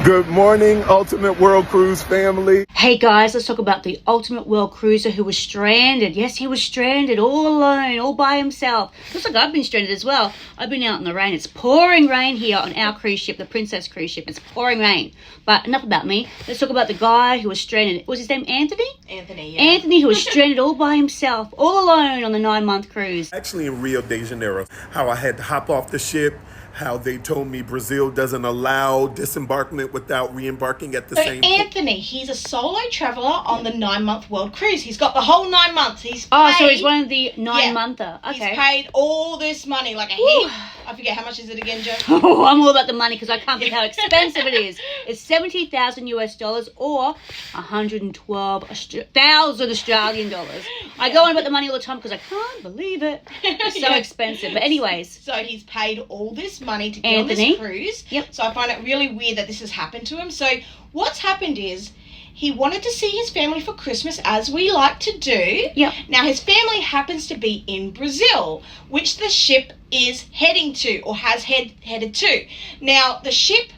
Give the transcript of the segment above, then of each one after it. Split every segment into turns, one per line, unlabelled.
Good morning, Ultimate World Cruise family.
Hey guys, let's talk about the Ultimate World Cruiser who was stranded. Yes, he was stranded all alone, all by himself. Looks like I've been stranded as well. I've been out in the rain. It's pouring rain here on our cruise ship, the Princess cruise ship. It's pouring rain. But enough about me. Let's talk about the guy who was stranded. Was his name Anthony?
Anthony, yeah.
Anthony, who was stranded all by himself, all alone on the 9-month cruise.
Actually in Rio de Janeiro, how I had to hop off the ship, how they told me Brazil doesn't allow disembarkment without re-embarking at the same time.
Anthony, he's a solo traveller on the 9-month world cruise. He's got the whole 9 months. He's paid,
Oh, so he's one of the 9-monther. Okay.
He's paid all this money, like a heap. I forget, how much is it again, Joe?
Oh, I'm all about the money because I can't think how expensive it is. It's $70,000 US or 112,000 Australian dollars. I go on about the money all the time because I can't believe it. It's so expensive. But anyways.
So he's paid all this money to get
Anthony
on this cruise.
Yep.
So I find it really weird that this has happened to him. So what's happened is he wanted to see his family for Christmas, as we like to do.
Yep.
Now, his family happens to be in Brazil, which the ship is heading to, or has headed to. Now, the ship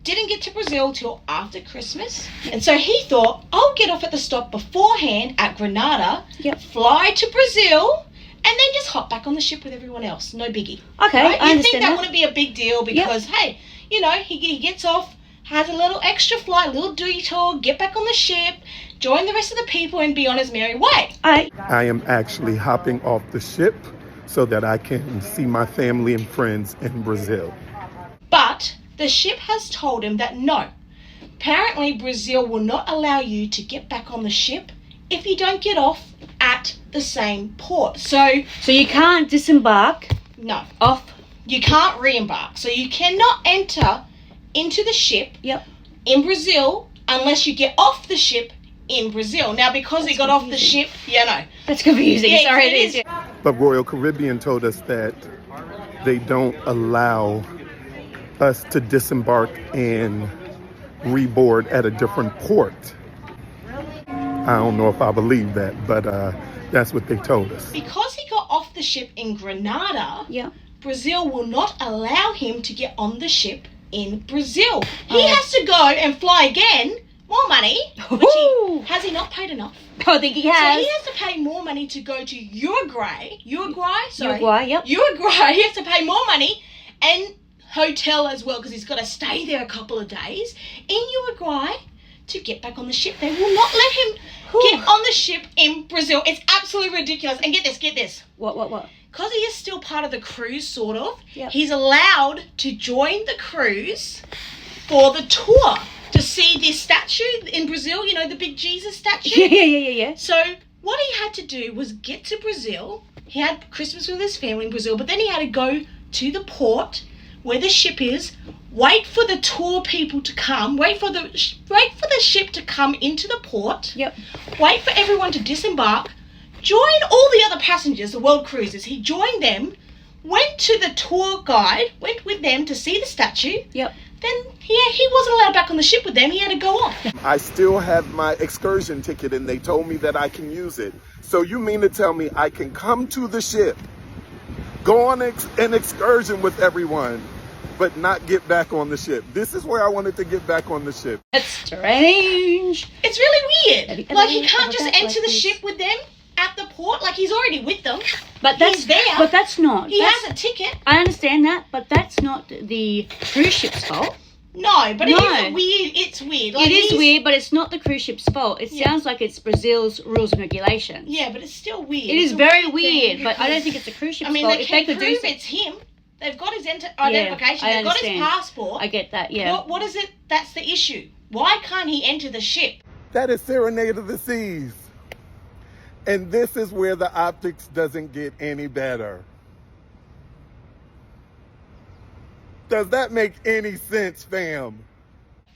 didn't get to Brazil till after Christmas. And so he thought, I'll get off at the stop beforehand at Granada, fly to Brazil, and then just hop back on the ship with everyone else. No biggie.
Okay,
right?
I
You'd
understand
think that
that.
wouldn't be a big deal because, hey, you know, he gets off, has a little extra flight, a little detour, get back on the ship, join the rest of the people, and be on his merry way.
I am actually hopping off the ship so that I can see my family and friends in Brazil.
But the ship has told him that no, apparently Brazil will not allow you to get back on the ship if you don't get off at the same port. So
you can't disembark
no,
off.
you can't re-embark. So you cannot enter into the ship in Brazil unless you get off the ship in Brazil. Now, because he got off the ship,
That's confusing.
Yeah,
Sorry,
it
it is.
is.
But Royal Caribbean told us that they don't allow us to disembark and reboard at a different port. I don't know if I believe that, but that's what they told us.
Because he got off the ship in Granada, Brazil will not allow him to get on the ship in Brazil. He has to go and fly again, more money, which has he not paid enough?
I think he has.
So he has to pay more money to go to Uruguay. Uruguay. He has to pay more money and hotel as well because he's got to stay there a couple of days in Uruguay to get back on the ship. They will not let him get on the ship in Brazil. It's absolutely ridiculous. And get this.
What?
Because he is still part of the cruise, sort of, he's allowed to join the cruise for the tour to see this statue in Brazil, you know, the big Jesus statue.
Yeah.
So what he had to do was get to Brazil. He had Christmas with his family in Brazil, but then he had to go to the port where the ship is, wait for the tour people to come, wait for the ship to come into the port, wait for everyone to disembark, join all the other passengers, the world cruisers. He joined them, went to the tour guide, went with them to see the statue. Then he wasn't allowed back on the ship with them. He had to go off.
I still have my excursion ticket and they told me that I can use it. So you mean to tell me I can come to the ship, go on an excursion with everyone, but not get back on the ship? This is where I wanted to get back on the ship.
That's strange.
It's really weird. Like, he can't just enter the
this?
ship with them at the port. Like, he's already with them.
But that's
he's there.
But that's not.
He has a ticket.
I understand that, but that's not the cruise ship's fault.
No, but it's weird. Like,
it is weird, but it's not the cruise ship's fault. It sounds like it's Brazil's rules and regulations.
Yeah, but it's still weird.
It is very weird, but I don't think it's the cruise ship's fault.
They can prove it's him. They've got his identification. They've got his passport.
I get that,
What is it? That's the issue. Why can't he enter the ship?
That is Serenade of the Seas. And this is where the optics doesn't get any better. Does that make any sense, fam?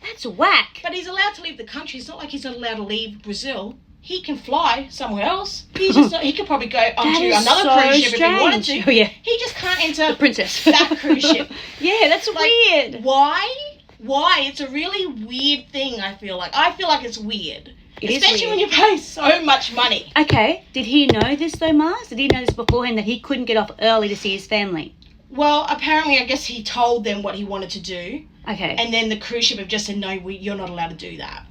That's whack.
But he's allowed to leave the country. It's not like he's not allowed to leave Brazil. He can fly somewhere else. He could probably go onto another cruise ship if he wanted to. He just can't enter
the Princess.
that cruise ship.
That's weird.
Why? It's a really weird thing, I feel like. It's weird. Especially when you pay so much money.
Okay. Did he know this though, Mars? Did he know this beforehand that he couldn't get off early to see his family?
Well, apparently, I guess he told them what he wanted to do.
Okay.
And then the cruise ship have just said, no, you're not allowed to do that.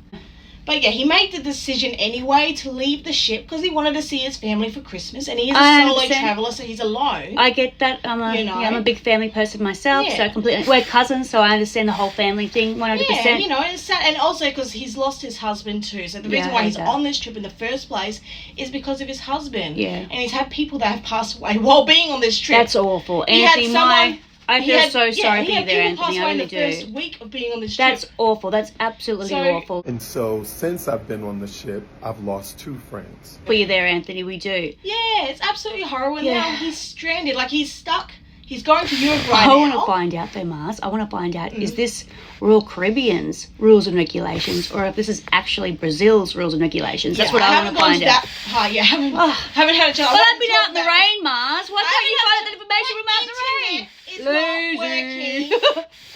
But yeah, he made the decision anyway to leave the ship because he wanted to see his family for Christmas, and he is a solo traveller, so he's alone.
I get that. I'm a big family person myself, so completely. We're cousins, so I understand the whole family thing 100%.
Yeah, you know, it's sad, and also because he's lost his husband too. So the reason why he's on this trip in the first place is because of his husband. Yeah, and he's had people that have passed away while being on this trip.
That's awful. Anthony, I feel so sorry for you there, Anthony. I really do.
The first week of being on this
trip.
That's
awful. That's absolutely awful.
And so, since I've been on the ship, I've lost 2 friends.
For you there, Anthony, we do.
Yeah, it's absolutely horrible. And now he's stranded. Like, he's stuck. He's going to Europe right
now.
I
want to find out, though, Mars. I want to find out, is this Royal Caribbean's rules and regulations, or if this is actually Brazil's rules and regulations? That's what I want to find out.
Yeah, haven't had a chance.
But I've been out in the rain, Mars. Why can't you find out that information from out in the rain?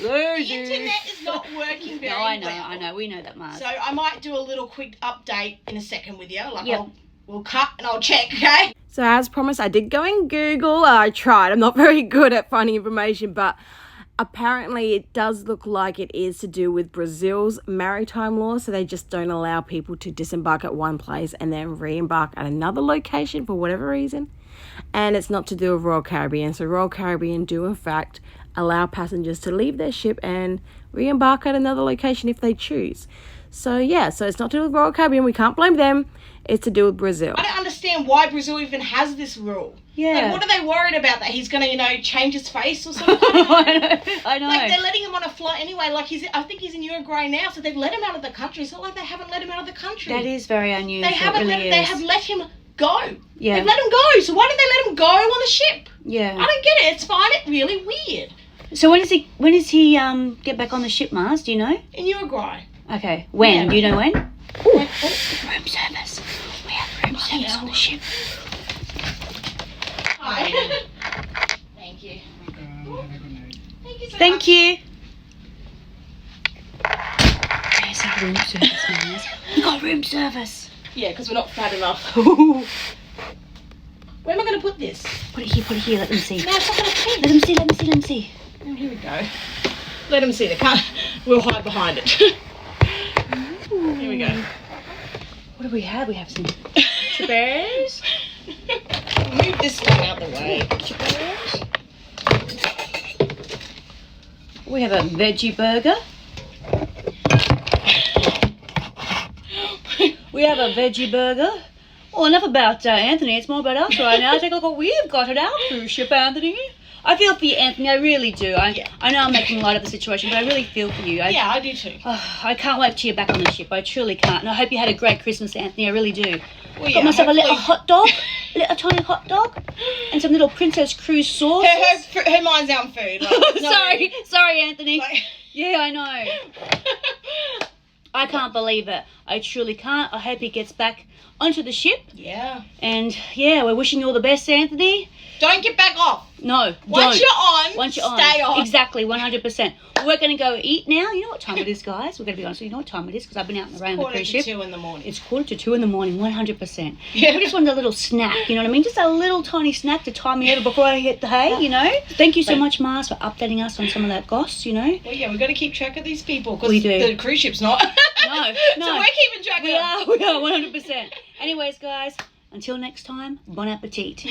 The internet is not working very well.
No, I know. We know that, Mars.
So I might do a little quick update in a second with you. Like, we'll cut and I'll check, okay?
So as promised, I did go and Google. I tried. I'm not very good at finding information, but apparently it does look like it is to do with Brazil's maritime law. So they just don't allow people to disembark at one place and then re-embark at another location for whatever reason. And it's not to do with Royal Caribbean. So Royal Caribbean do in fact allow passengers to leave their ship and re-embark at another location if they choose. So yeah, so it's not to do with Royal Caribbean. We can't blame them. It's to do with Brazil.
I don't understand why Brazil even has this rule.
Yeah.
Like, what are they worried about? That he's going to, change his face or something?
I know.
Like, they're letting him on a flight anyway. Like, I think he's in Uruguay now, so they've let him out of the country. It's not like they haven't let him out of the country.
That is very unusual.
They have let him go.
Yeah.
They've let him go. So why did they let him go on the ship?
Yeah.
I don't get it. It's fine. It's really weird.
So when does he get back on the ship, Mars? Do you know?
In Uruguay.
Okay. When?
Yeah.
Do you know when?
Ooh.
Room service. We have room service on the ship.
Hi. Thank you.
Thank you. There's our room service, Mars. We got room service.
Yeah, because we're not fat enough. Where am I going to put this?
Put it here. Let them see.
No, it's not going to fit.
Let them see.
Oh, here we go. Let them see. They can't. We'll hide behind it. Here we go.
What do we have? We have some bears.
Move this one out the way.
We have a veggie burger. We have a veggie burger. Well, enough about Anthony. It's more about us right now. Take a look what we've got at our cruise ship, Anthony. I feel for you, Anthony. I really do. I know I'm making light of the situation, but I really feel for you.
I do too.
I can't wait till you're back on the ship. I truly can't. And I hope you had a great Christmas, Anthony. I really do.
Well,
got myself a little hot dog, a little tiny hot dog, and some little Princess Cruise sauce.
Her mind's out on food. Like,
sorry, Anthony. Yeah, I know. I can't believe it. I truly can't. I hope he gets back onto the ship.
Yeah.
And yeah, we're wishing you all the best, Anthony.
Don't get back off.
No,
Once you're on, stay on.
Exactly, 100%. We're going to go eat now. You know what time it is, guys? We're going to be honest with you. You know what time it is? Because I've been out in the rain on the cruise ship.
2 in the morning.
It's 2:45 in the morning, 100%.
Yeah.
We just wanted a little snack, you know what I mean? Just a little tiny snack to tie me over before I hit the hay, you know? Thank you so much, Mars, for updating us on some of that goss, you know?
Well, yeah, we've got to keep track of these people. Because
we do.
The cruise ship's not.
No.
So we're keeping track of them.
We are, 100%. Anyways, guys, until next time, bon appetit.